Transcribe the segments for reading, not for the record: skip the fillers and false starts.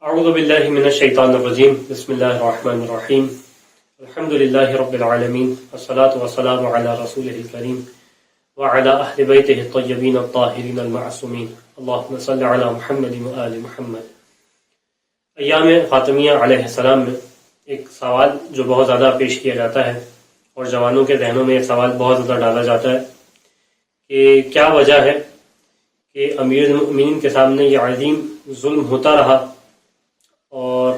اعوذ باللہ من الشیطان الرجیم بسم اللہ الرحمن الرحیم الحمد للہ رب العالمین والصلاة والسلام علی رسولہ الکریم وعلی اہل بیتہ الطیبین الطاہرین المعصومین اللہم صل علی محمد وآل محمد۔ ایام فاطمیہ علیہ السلام میں ایک سوال جو بہت زیادہ پیش کیا جاتا ہے اور جوانوں کے ذہنوں میں یہ سوال بہت زیادہ ڈالا جاتا ہے کہ کیا وجہ ہے کہ امیر المؤمنین کے سامنے یہ عظیم ظلم ہوتا رہا اور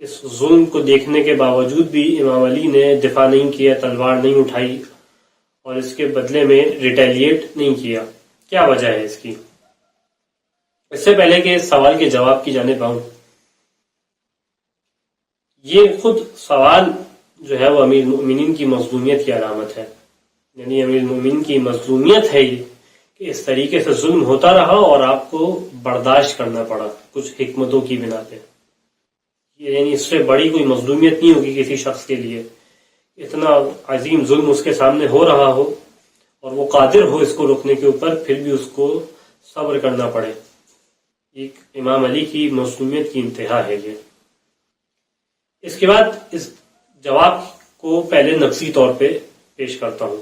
اس ظلم کو دیکھنے کے باوجود بھی امام علی نے دفاع نہیں کیا، تلوار نہیں اٹھائی اور اس کے بدلے میں ریٹیلیٹ نہیں کیا؟ کیا وجہ ہے اس کی؟ اس سے پہلے کہ اس سوال کے جواب کی جانب آؤں، یہ خود سوال جو ہے وہ امیر المؤمنین کی مظلومیت کی علامت ہے، یعنی امیر المؤمنین کی مظلومیت ہے یہ کہ اس طریقے سے ظلم ہوتا رہا اور آپ کو برداشت کرنا پڑا کچھ حکمتوں کی بنا پہ۔ یعنی اس سے بڑی کوئی مظلومیت نہیں ہوگی کسی شخص کے لیے، اتنا عظیم ظلم اس کے سامنے ہو رہا ہو اور وہ قادر ہو اس کو روکنے کے اوپر، پھر بھی اس کو صبر کرنا پڑے۔ ایک امام علی کی مظلومیت کی انتہا ہے یہ۔ اس کے بعد اس جواب کو پہلے نفسی طور پہ پیش کرتا ہوں،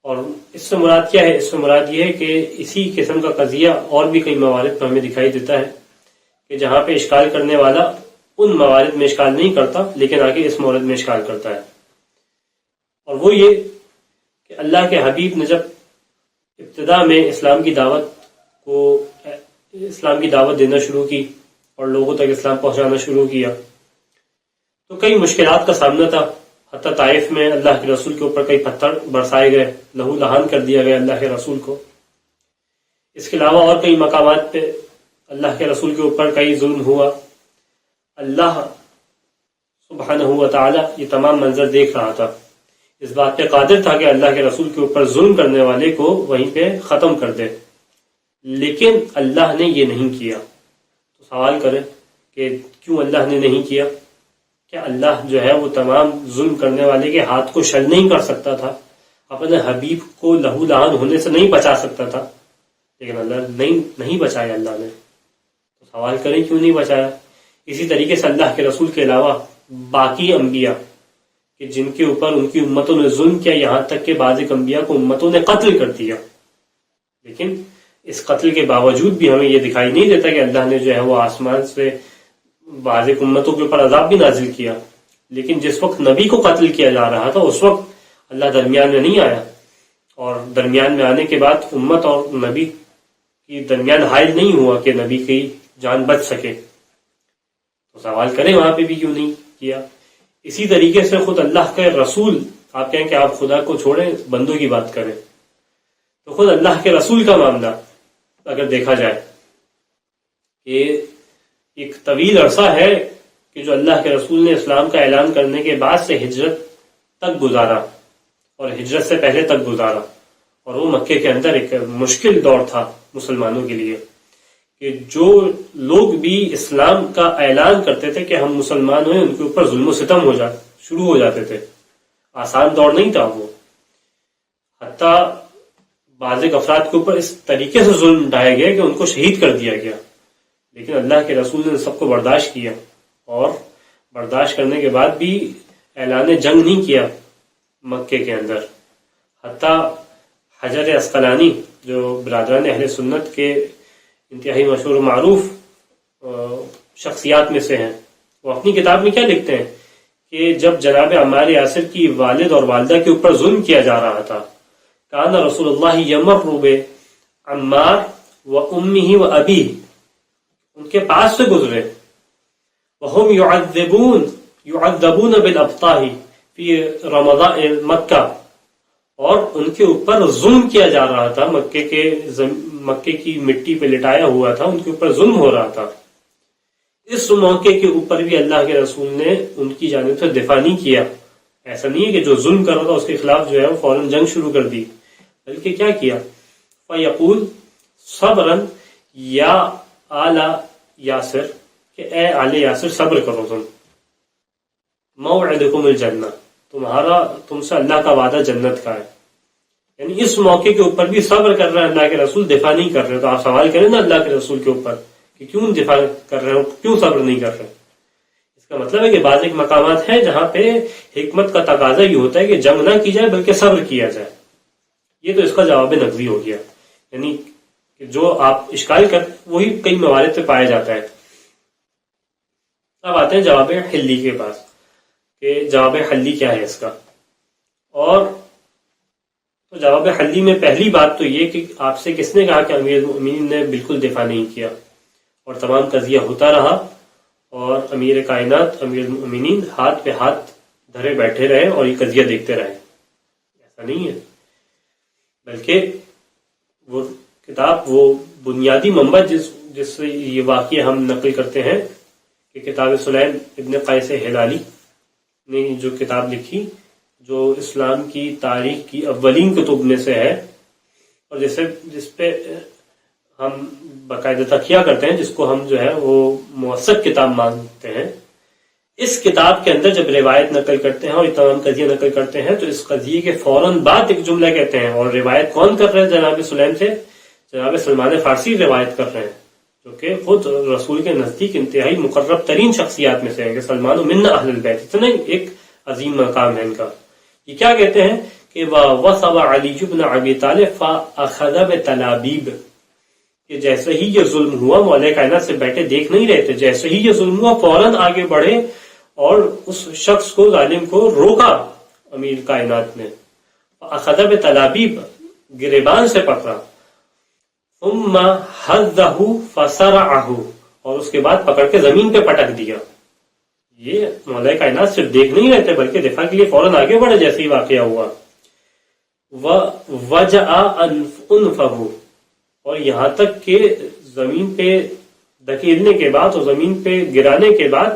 اور اس سے مراد کیا ہے؟ اس سے مراد یہ ہے کہ اسی قسم کا قضیہ اور بھی کئی موارد پر ہمیں دکھائی دیتا ہے کہ جہاں پہ اشکال کرنے والا ان موارد میں اشکال نہیں کرتا لیکن آگے اس مورد میں اشکال کرتا ہے، اور وہ یہ کہ اللہ کے حبیب نے جب ابتدا میں اسلام کی دعوت دینا شروع کی اور لوگوں تک اسلام پہنچانا شروع کیا تو کئی مشکلات کا سامنا تھا، حتیٰ طائف میں اللہ کے رسول کے اوپر کئی پتھر برسائے گئے، لہو لہان کر دیا گیا اللہ کے رسول کو۔ اس کے علاوہ اور کئی مقامات پہ اللہ کے رسول کے اوپر کئی ظلم ہوا۔ اللہ سبحانہ و تعالی یہ تمام منظر دیکھ رہا تھا، اس بات پہ قادر تھا کہ اللہ کے رسول کے اوپر ظلم کرنے والے کو وہیں پہ ختم کر دے، لیکن اللہ نے یہ نہیں کیا۔ تو سوال کرے کہ کیوں اللہ نے نہیں کیا؟ کیا اللہ جو ہے وہ تمام ظلم کرنے والے کے ہاتھ کو شل نہیں کر سکتا تھا؟ اپنے حبیب کو لہو لہان ہونے سے نہیں بچا سکتا تھا؟ لیکن اللہ نہیں بچایا اللہ نے۔ تو سوال کریں کیوں نہیں بچایا؟ اسی طریقے سے اللہ کے رسول کے علاوہ باقی انبیاء کہ جن کے اوپر ان کی امتوں نے ظلم کیا، یہاں تک کہ بعض انبیاء کو امتوں نے قتل کر دیا، لیکن اس قتل کے باوجود بھی ہمیں یہ دکھائی نہیں دیتا کہ اللہ نے جو ہے وہ آسمان سے بعض امتوں کے اوپر عذاب بھی نازل کیا۔ لیکن جس وقت نبی کو قتل کیا جا رہا تھا اس وقت اللہ درمیان میں نہیں آیا، اور درمیان میں آنے کے بعد امت اور نبی کی درمیان حائل نہیں ہوا کہ نبی کی جان بچ سکے۔ تو سوال کریں وہاں پہ بھی کیوں نہیں کیا؟ اسی طریقے سے خود اللہ کے رسول، آپ کہیں کہ آپ خدا کو چھوڑیں بندوں کی بات کریں، تو خود اللہ کے رسول کا معاملہ اگر دیکھا جائے کہ ایک طویل عرصہ ہے کہ جو اللہ کے رسول نے اسلام کا اعلان کرنے کے بعد سے ہجرت تک گزارا اور ہجرت سے پہلے تک گزارا، اور وہ مکے کے اندر ایک مشکل دور تھا مسلمانوں کے لیے کہ جو لوگ بھی اسلام کا اعلان کرتے تھے کہ ہم مسلمان ہوئے، ان کے اوپر ظلم و ستم شروع ہو جاتے تھے۔ آسان دور نہیں تھا وہ، حتیٰ بعض افراد کے اوپر اس طریقے سے ظلم ڈھائے گئے کہ ان کو شہید کر دیا گیا، لیکن اللہ کے رسول نے سب کو برداشت کیا، اور برداشت کرنے کے بعد بھی اعلان جنگ نہیں کیا مکے کے اندر۔ حتیٰ حجر عسقلانی جو برادران اہل سنت کے انتہائی مشہور و معروف شخصیات میں سے ہیں، وہ اپنی کتاب میں کیا لکھتے ہیں کہ جب جناب عمار یاسر کی والد اور والدہ کے اوپر ظلم کیا جا رہا تھا، کان رسول اللہ یمر عمار و امہ و ابی، ان کے پاس سے گزرے، وہم یعذبون بالابطاح فی رمضان مکہ، اور ان کے اوپر ظلم کیا جا رہا تھا، مکے کی مٹی پہ لٹایا ہوا تھا، ان کے اوپر ظلم ہو رہا تھا۔ اس موقع کے اوپر بھی اللہ کے رسول نے ان کی جانب سے دفاع نہیں کیا۔ ایسا نہیں ہے کہ جو ظلم کر رہا تھا اس کے خلاف جو ہے وہ فوراً جنگ شروع کر دی، بلکہ کیا کیا؟ فَيَقُولُ صَبْرًا یا آل یاسر، کہ اے آل یاسر صبر کرو، تم موعدکم الجنہ، تم سے اللہ کا وعدہ جنت کا ہے۔ یعنی اس موقع کے اوپر بھی صبر کر رہے ہیں اللہ کے رسول، دفاع نہیں کر رہے۔ تو آپ سوال کریں نا اللہ کے رسول کے اوپر کہ کیوں دفاع کر رہے ہو، کیوں صبر نہیں کر رہے؟ اس کا مطلب ہے کہ بعض ایک مقامات ہیں جہاں پہ حکمت کا تقاضا یہ ہوتا ہے کہ جنگ نہ کی جائے بلکہ صبر کیا جائے. یہ تو اس کا جواب نقضی ہو گیا، یعنی کہ جو آپ اشکال کر وہی کئی موارد پہ پایا جاتا ہے. اب آتے ہیں جواب حلی کے پاس کہ جواب حلی کیا ہے اس کا. اور تو جواب حلی میں پہلی بات تو یہ کہ آپ سے کس نے کہا کہ امیر المؤمنین نے بالکل دفاع نہیں کیا اور تمام قضیہ ہوتا رہا اور امیر کائنات امیر المؤمنین ہاتھ پہ ہاتھ دھرے بیٹھے رہے اور یہ قضیہ دیکھتے رہے؟ ایسا نہیں ہے، بلکہ وہ کتاب، وہ بنیادی منبع جس سے یہ واقعہ ہم نقل کرتے ہیں کہ کتاب سلیم ابن قیس ہلالی نے جو کتاب لکھی، جو اسلام کی تاریخ کی اولین کتب میں سے ہے اور جس پہ ہم باقاعدہ تکیہ کرتے ہیں، جس کو ہم جو ہے وہ موثق کتاب مانتے ہیں. اس کتاب کے اندر جب روایت نقل کرتے ہیں اور یہ تمام قضیہ نقل کرتے ہیں تو اس قضیے کے فوراً بعد ایک جملہ کہتے ہیں، اور روایت کون کر رہے ہیں؟ جناب سلیم سے جناب سلمان فارسی روایت کر رہے ہیں، جو کہ خود رسول کے نزدیک انتہائی مقرب ترین شخصیات میں سے ہیں کہ سلمان من اہل البیت، اتنا ایک عظیم مقام ہے ان کا. یہ کیا کہتے ہیں کہ وَوَصَبَ عَلِيُّ بْنُ أَبِي طَالِبٍ فَأَخَذَ بِتَلَابِيبٍ، کہ جیسے ہی یہ ظلم ہوا، مولا کائنات سے بیٹھے دیکھ نہیں رہے تھے، جیسے ہی یہ ظلم ہوا فوراً آگے بڑھے اور اس شخص کو، ظالم کو روکا امیر کائنات نے. فَأَخَذَ بِتَلَابِيبٍ، گریبان سے پکڑا. ثُمَّ حَذَّهُ فَصَرَعَهُ، اور اس کے بعد پکڑ کے زمین پہ پٹک دیا. یہ مولا کائنات صرف دیکھ نہیں رہتے بلکہ دفاع کے لیے فوراً آگے بڑھے جیسے ہی واقعہ ہوا. وَوَجَعَ أَنْفَهُ، اور یہاں تک کہ زمین پہ دھکیلنے کے بعد اور زمین پہ گرانے کے بعد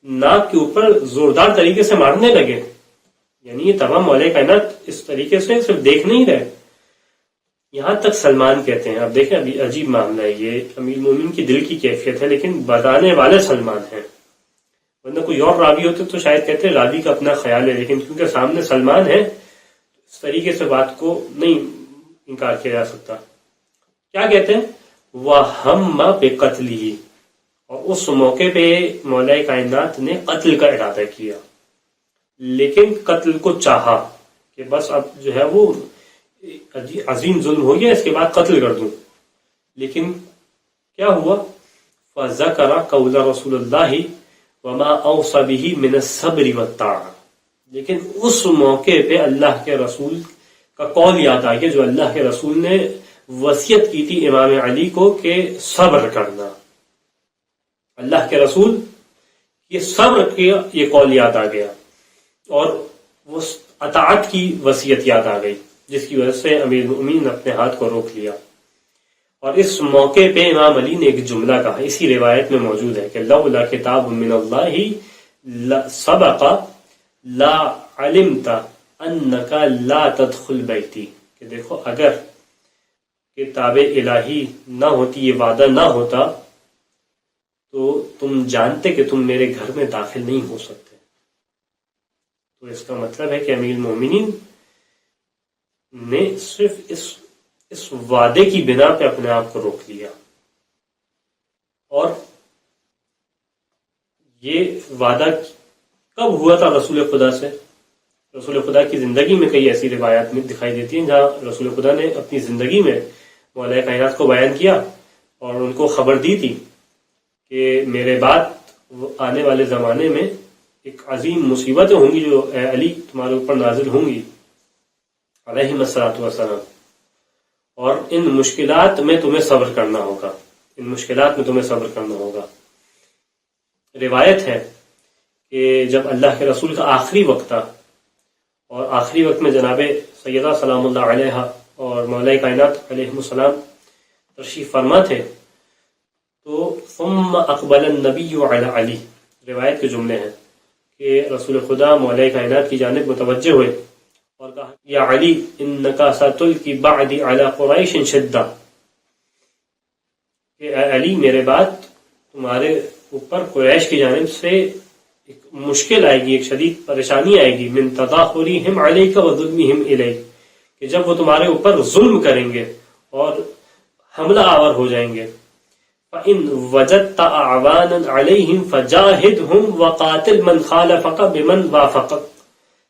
ناک کے اوپر زوردار طریقے سے مارنے لگے. یعنی یہ تمام مولا کائنات اس طریقے سے صرف دیکھ نہیں رہے. یہاں تک سلمان کہتے ہیں، اب دیکھیں ابھی عجیب معاملہ ہے، یہ امیر المومنین کی دل کی کیفیت ہے لیکن بتانے والے سلمان ہیں. ورنہ کوئی اور راوی ہوتے تو شاید کہتے ہیں راوی کا اپنا خیال ہے، لیکن کیونکہ سامنے سلمان ہے اس طریقے سے بات کو نہیں انکار کیا جا سکتا. کیا کہتے ہیں؟ وَهَمَّ بِقَتْلِهِ، اور اس موقع پہ مولا کائنات نے قتل کا ارادہ کیا، لیکن قتل کو چاہا کہ بس اب جو ہے وہ عظیم ظلم ہو گیا، اس کے بعد قتل کر دوں. لیکن کیا ہوا؟ فَذَكَرَ قَوْلَ رَسُولِ اللَّهِ وَمَا أَوْصَى بِهِ مِنَ الصَّبْرِ وَالطَّاعَةِ، لیکن اس موقع پہ اللہ کے رسول کا قول یاد آ گیا جو اللہ کے رسول نے وصیت کی تھی امام علی کو کہ صبر کرنا. اللہ کے رسول یہ صبر کیا، یہ قول یاد آ گیا اور وہ اطاعت کی وصیت یاد آ گئی، جس کی وجہ سے امیر المؤمنین نے اپنے ہاتھ کو روک لیا. اور اس موقع پہ امام علی نے ایک جملہ کہا، اسی روایت میں موجود ہے کہ لولا کتاب من اللہ سبق لا علمت انک لا تدخل بیتی، کہ دیکھو اگر کتاب الہی نہ ہوتی، یہ وعدہ نہ ہوتا تو تم جانتے کہ تم میرے گھر میں داخل نہیں ہو سکتے. تو اس کا مطلب ہے کہ امیر المومنین نے صرف اس وعدے کی بنا پہ اپنے آپ کو روک لیا. اور یہ وعدہ کب ہوا تھا رسول خدا سے؟ رسول خدا کی زندگی میں کئی ایسی روایات میں دکھائی دیتی ہیں جہاں رسول خدا نے اپنی زندگی میں مولا کائنات کو بیان کیا اور ان کو خبر دی تھی کہ میرے بعد آنے والے زمانے میں ایک عظیم مصیبتیں ہوں گی جو اے علی تمہارے اوپر نازل ہوں گی علیہ الصلوۃ والسلام، اور ان مشکلات میں تمہیں صبر کرنا ہوگا، ان مشکلات میں تمہیں صبر کرنا ہوگا. روایت ہے کہ جب اللہ کے رسول کا آخری وقت تھا اور آخری وقت میں جناب سیدہ سلام اللہ علیہ اور مولا کائنات علیہ السلام تشریف فرما تھے، تو ثم اقبل النبی علی علی، روایت کے جملے ہیں کہ رسول خدا مولا کائنات کی جانب متوجہ ہوئے اور کہا یا علی انکا ستلقی بعدی علی قریش شدہ، کہ اے علی میرے بعد تمہارے اوپر قریش کی جانب سے ایک مشکل آئے گی، ایک شدید پریشانی آئے گی، من تداخلہم علیک وظلمہم الیک، کہ جب وہ تمہارے اوپر ظلم کریں گے اور حملہ آور ہو جائیں گے. فَإِن وَجَدْتَ أَعْوَانًا عَلَيْهِمْ فَجَاهِدْهُمْ وَقَاتِلْ مَنْ خَالَفَكَ بِمَنْ وَافَقَكَ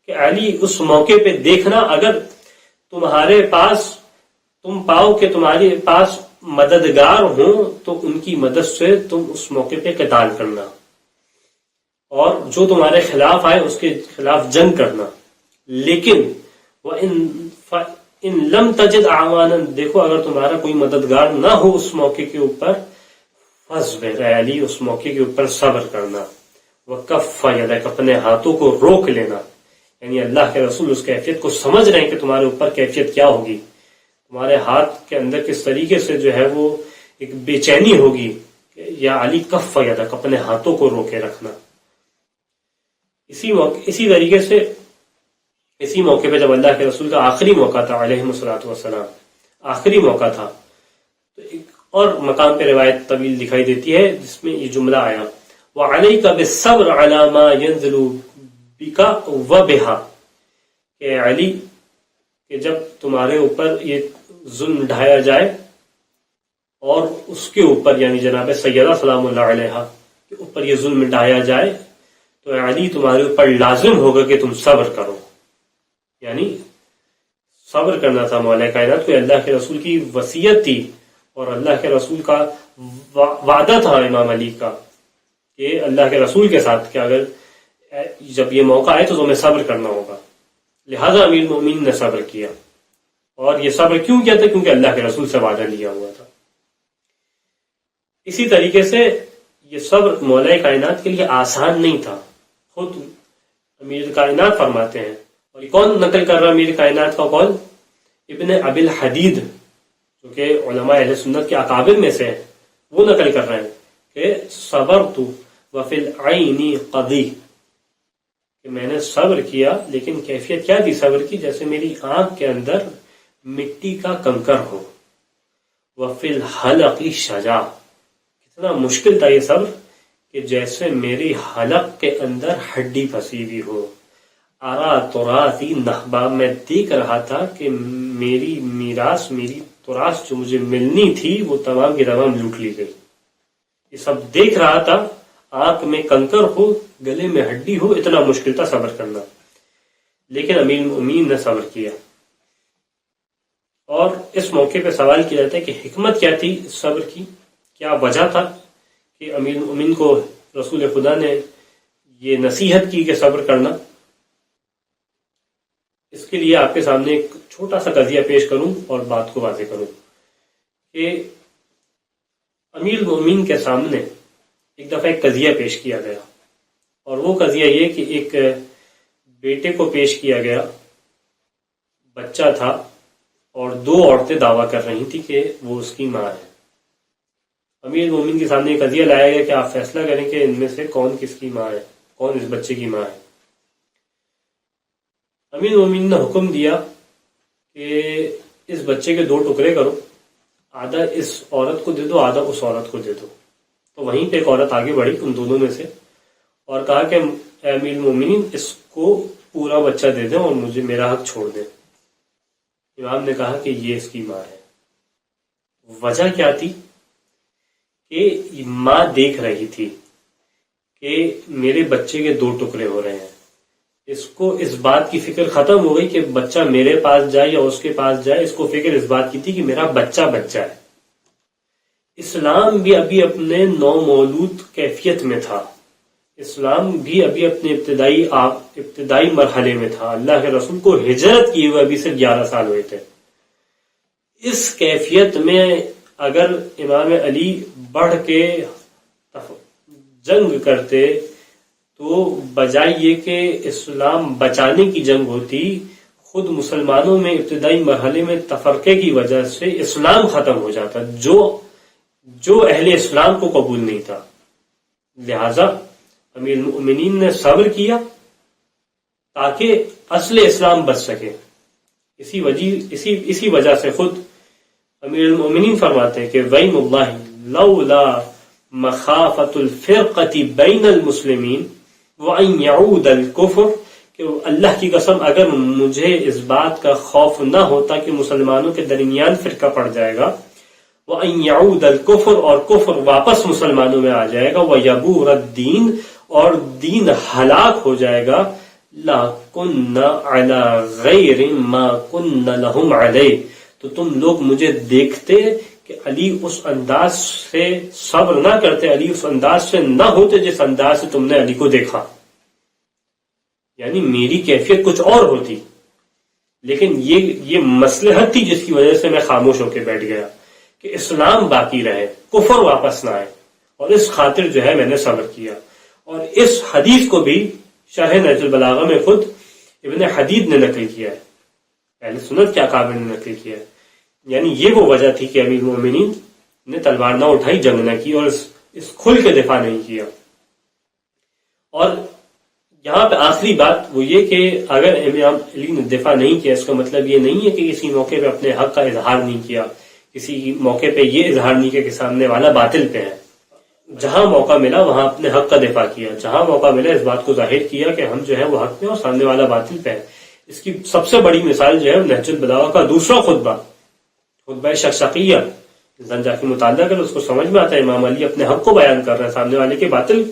کہ علی اس موقع پہ دیکھنا اگر تمہارے پاس تم پاؤ کہ تمہارے پاس مددگار ہوں تو ان کی مدد سے تم اس موقع پہ قتال کرنا، اور جو تمہارے خلاف آئے اس کے خلاف جنگ کرنا. لیکن ان لم تجد اعوانا، دیکھو اگر تمہارا کوئی مددگار نہ ہو اس موقع کے اوپر، فاصبر علی اس موقع کے اوپر صبر کرنا، وکف یدک اپنے ہاتھوں کو روک لینا. یعنی اللہ کے رسول اس کیفیت کو سمجھ رہے ہیں کہ تمہارے اوپر کیفیت کیا ہوگی، تمہارے ہاتھ کے اندر کس طریقے سے جو ہے وہ ایک بے چینی ہوگی. یا علی کف یدک اپنے ہاتھوں کو روکے رکھنا. اسی طریقے سے اسی موقع پہ جب اللہ کے رسول کا آخری موقع تھا علیہ الصلوۃ والسلام، آخری موقع تھا، تو ایک اور مقام پہ روایت طویل دکھائی دیتی ہے جس میں یہ جملہ آیا وَعَلَيْكَ بِالصَّبْرِ عَلَى مَا يَنزِلُ بِكَ وَبِهَا کہ علی کہ جب تمہارے اوپر یہ ظلم ڈھایا جائے اور اس کے اوپر یعنی جناب سیدہ سلام اللہ علیہا کے اوپر یہ ظلم ڈھایا جائے تو علی تمہارے اوپر لازم ہوگا کہ تم صبر کرو. یعنی صبر کرنا تھا مولا کائنات کو. اللہ کے رسول کی وصیت تھی اور اللہ کے رسول کا وعدہ تھا امام علی کا کہ اللہ کے رسول کے ساتھ کہ اگر جب یہ موقع آئے تو تمہیں صبر کرنا ہوگا. لہذا امیر المومنین نے صبر کیا. اور یہ صبر کیوں کیا تھا؟ کیونکہ اللہ کے رسول سے وعدہ لیا ہوا تھا. اسی طریقے سے یہ صبر مولا کائنات کے لیے آسان نہیں تھا. خود امیر کائنات فرماتے ہیں، اور کون نقل کر رہا امیر کائنات کا قول؟ ابن ابی الحدید جو کہ علماء اہل سنت کے اکابر میں سے ہیں، وہ نقل کر رہے ہیں کہ صبرت وفی العین قضی کہ میں نے صبر کیا، لیکن کیفیت کیا تھی صبر کی؟ جیسے میری آنکھ کے اندر مٹی کا کنکر ہو. وفی الحلق شجا، کتنا مشکل تھا یہ صبر کہ جیسے میری حلق کے اندر ہڈی پھنسی ہوئی ہو. آرا تراثی نحبا، میں دیکھ رہا تھا کہ میری میراث، میری تراث جو مجھے ملنی تھی وہ تمام کی تمام لوٹ لی گئی. یہ سب دیکھ رہا تھا، آنکھ میں کنکر ہو، گلے میں ہڈی ہو، اتنا مشکل تھا صبر کرنا. لیکن امیر المومنین نے صبر کیا. اور اس موقع پہ سوال کیا جاتا ہے کہ حکمت کیا تھی صبر کی، کیا وجہ تھا کہ امیر المومنین کو رسول خدا نے یہ نصیحت کی کہ صبر کرنا. اس کے لیے آپ کے سامنے ایک چھوٹا سا قضیہ پیش کروں اور بات کو واضح کروں کہ امیر المومنین کے سامنے ایک دفعہ ایک قضیہ پیش کیا گیا، اور وہ قضیہ یہ کہ ایک بیٹے کو پیش کیا گیا، بچہ تھا، اور دو عورتیں دعویٰ کر رہی تھی کہ وہ اس کی ماں ہے. امیر المومنین کے سامنے ایک قضیہ لایا گیا کہ آپ فیصلہ کریں کہ ان میں سے کون کس کی ماں ہے، کون اس بچے کی ماں ہے. امیر المومنین نے حکم دیا کہ اس بچے کے 2 ٹکڑے کرو، آدھا اس عورت کو دے دو، آدھا اس عورت کو دے دو. تو وہیں پہ ایک عورت آگے بڑھی ان دونوں میں سے اور کہا کہ امیر المومنین اس کو پورا بچہ دے دیں اور مجھے میرا حق چھوڑ دیں. امام نے کہا کہ یہ اس کی ماں ہے. وجہ کیا تھی؟ کہ ماں دیکھ رہی تھی کہ میرے بچے کے 2 ٹکڑے ہو رہے ہیں. اس کو اس بات کی فکر ختم ہو گئی کہ بچہ میرے پاس جائے یا اس کے پاس جائے، اس کو فکر اس بات کی تھی کہ میرا بچہ بچہ ہے. اسلام بھی ابھی اپنے نومولود کیفیت میں تھا، اسلام بھی ابھی اپنے ابتدائی مرحلے میں تھا. اللہ کے رسول کو ہجرت کیے ہوئے ابھی صرف 11 سال ہوئے تھے. اس کیفیت میں اگر امام علی بڑھ کے جنگ کرتے تو بجائے یہ کہ اسلام بچانے کی جنگ ہوتی، خود مسلمانوں میں ابتدائی مرحلے میں تفرقے کی وجہ سے اسلام ختم ہو جاتا جو اہل اسلام کو قبول نہیں تھا. لہذا امیر المؤمنین نے صبر کیا تاکہ اصل اسلام بچ سکے. اسی وجہ سے خود امیر المؤمنین فرماتے ہیں کہ وَإِمُ اللَّهِ لَوْلَا مَخَافَةُ الْفِرْقَةِ بَيْنَ الْمُسْلِمِينَ وَأَنْ يَعُودَ الْكُفْرُ کہ اللہ کی قسم اگر مجھے اس بات کا خوف نہ ہوتا کہ مسلمانوں کے درمیان فرقہ پڑ جائے گا، وَأَن يَعُودَ الْكُفْرُ اور کفر واپس مسلمانوں میں آ جائے گا، وَيَبُورَ الدِّينُ اور دین ہلاک ہو جائے گا، لَكُنَّ عَلَى غَيْرِ مَا كُنَّ لَهُمْ عَلَيْهِ تو تم لوگ مجھے دیکھتے کہ علی اس انداز سے صبر نہ کرتے، علی اس انداز سے نہ ہوتے جس انداز سے تم نے علی کو دیکھا، یعنی میری کیفیت کچھ اور ہوتی، لیکن یہ مصلحت تھی جس کی وجہ سے میں خاموش ہو کے بیٹھ گیا کہ اسلام باقی رہے، کفر واپس نہ آئے، اور اس خاطر جو ہے میں نے صبر کیا۔ اور اس حدیث کو بھی شرح نہج البلاغہ میں خود ابن حدید نے نقل کیا ہے، اہل سنت کے اکابر نے نقل کیا ہے، یعنی یہ وہ وجہ تھی کہ امیر المومنین نے تلوار نہ اٹھائی، جنگ نہ کی، اور اس کھل کے دفاع نہیں کیا۔ اور یہاں پہ آخری بات وہ یہ کہ اگر امام علی نے دفاع نہیں کیا، اس کا مطلب یہ نہیں ہے کہ کسی موقع پہ اپنے حق کا اظہار نہیں کیا، کسی موقع پہ یہ اظہار نہیں کیا کہ سامنے والا باطل پہ ہے۔ جہاں موقع ملا وہاں اپنے حق کا دفاع کیا، جہاں موقع ملا اس بات کو ظاہر کیا کہ ہم جو ہے وہ حق پہ اور سامنے والا باطل پہ ہے۔ اس کی سب سے بڑی مثال جو ہے نہج البلاغہ کا دوسرا خطبہ شقشقیہ، انسان جا کے مطالعہ کر اس کو سمجھ میں آتا ہے امام علی اپنے حق کو بیان کر رہے ہیں، سامنے والے کے باطل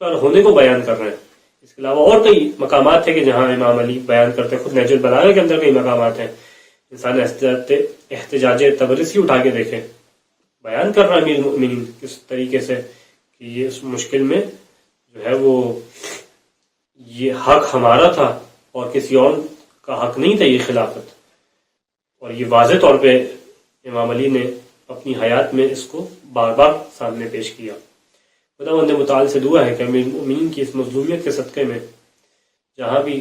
پر ہونے کو بیان کر رہے ہیں۔ اس کے علاوہ اور کئی مقامات ہیں کہ جہاں امام علی بیان کرتے ہیں، خود نہج البلاغہ کے اندر کئی مقامات ہیں، انسان احتجاج تبرسی اٹھا کے دیکھے، بیان کر رہا ہے امیر المؤمنین کس طریقے سے کہ یہ اس مشکل میں جو ہے وہ یہ حق ہمارا تھا اور کسی اور کا حق نہیں تھا یہ خلافت، اور یہ واضح طور پہ امام علی نے اپنی حیات میں اس کو بار بار سامنے پیش کیا۔ خداوند متعال سے دعا ہے کہ امیر المؤمنین کی اس مظلومیت کے صدقے میں جہاں بھی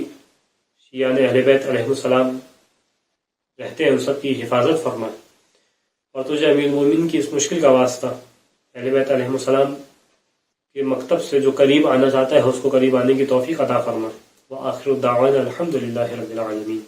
شیعان اہل بیت علیہ السلام رہتے ہیں ان سب کی حفاظت فرمائے، اور تجھے امیر المؤمنین کی اس مشکل کا واسطہ اہل بیت علیہ السلام کے مکتب سے جو قریب آنا چاہتا ہے اس کو قریب آنے کی توفیق عطا فرمائے۔ وآخر الدعوانا الحمد للہ رب العالمین۔